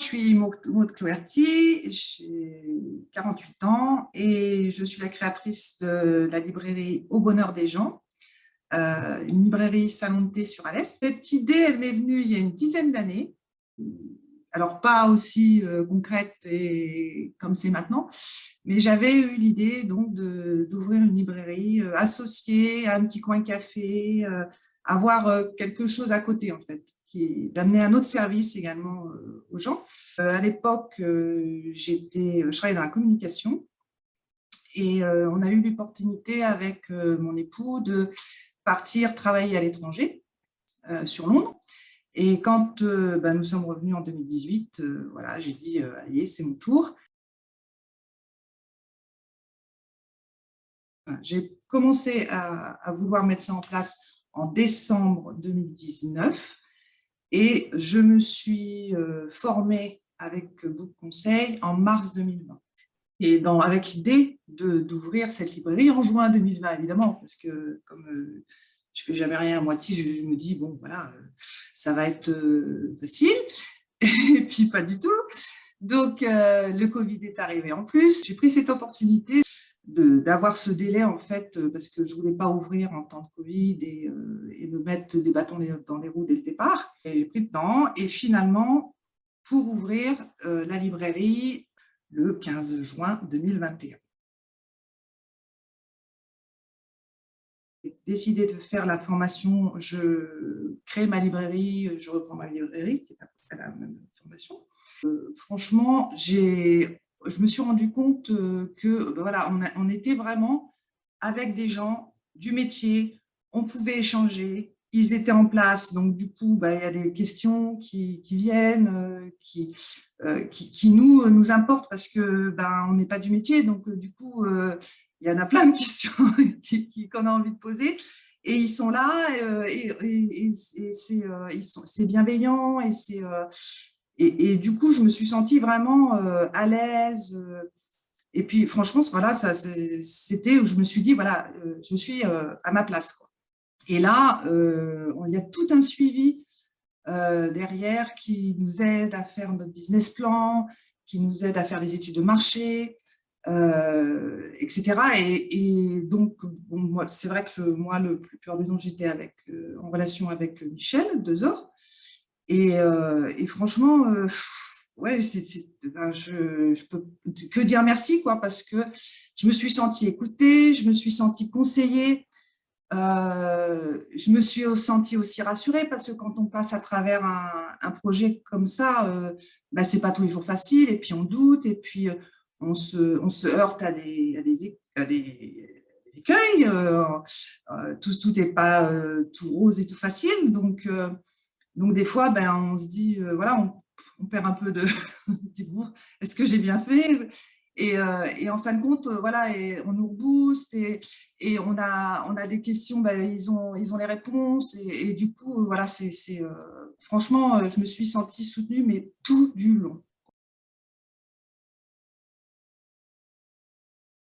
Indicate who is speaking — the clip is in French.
Speaker 1: Je suis Maud Cloerty, j'ai 48 ans et je suis la créatrice de la librairie Au Bonheur des gens, une librairie salon de thé sur Alès. Cette idée, elle m'est venue il y a une dizaine d'années. Alors, pas aussi concrète comme c'est maintenant, mais j'avais eu l'idée donc d'ouvrir une librairie associée à un petit coin café, avoir quelque chose à côté en fait, d'amener un autre service également aux gens. À l'époque, je travaillais dans la communication et on a eu l'opportunité avec mon époux de partir travailler à l'étranger, sur Londres. Et quand nous sommes revenus en 2018, voilà, j'ai dit, allez, c'est mon tour. J'ai commencé à vouloir mettre ça en place en décembre 2019 et je me suis formée avec beaucoup de conseils en mars 2020. Et avec l'idée d'ouvrir cette librairie en juin 2020, évidemment, parce que comme je ne fais jamais rien à moitié, je me dis, bon, voilà, ça va être facile. Et puis, pas du tout. Donc, le Covid est arrivé en plus. J'ai pris cette opportunité d'avoir ce délai, en fait, parce que je ne voulais pas ouvrir en temps de Covid et me mettre des bâtons dans les roues dès le départ. Et j'ai pris le temps. Et finalement, pour ouvrir la librairie le 15 juin 2021. J'ai décidé de faire la formation, je crée ma librairie, je reprends ma librairie, qui est à peu près la même formation. Franchement, je me suis rendu compte que voilà, on était vraiment avec des gens du métier, on pouvait échanger, ils étaient en place, donc du coup, il y a des questions qui viennent, qui nous importent parce que on n'est pas du métier, donc du coup, il y en a plein de questions qu'on a envie de poser. Et ils sont là, et c'est bienveillant, et du coup, je me suis sentie vraiment à l'aise. Et puis, franchement, voilà, c'était où je me suis dit, voilà, je suis à ma place, quoi. Et là, il y a tout un suivi derrière qui nous aide à faire notre business plan, qui nous aide à faire des études de marché, etc. Et donc, bon, c'est vrai que moi, le plus plupart du temps, j'étais en relation avec Michel Dezor. Et franchement, ouais, je peux que dire merci, quoi, parce que je me suis sentie écoutée, je me suis sentie conseillée, je me suis sentie aussi rassurée, parce que quand on passe à travers un projet comme ça, c'est pas tous les jours facile, et puis on doute, et puis on se heurte à des écueils, tout n'est pas tout rose et tout facile, donc, des fois, on se dit, voilà, on perd un peu de… on se dit, bon, est-ce que j'ai bien fait? Et en fin de compte, voilà, et on nous rebooste et on a des questions, ils ont les réponses. Et du coup, voilà, franchement, je me suis sentie soutenue, mais tout du long.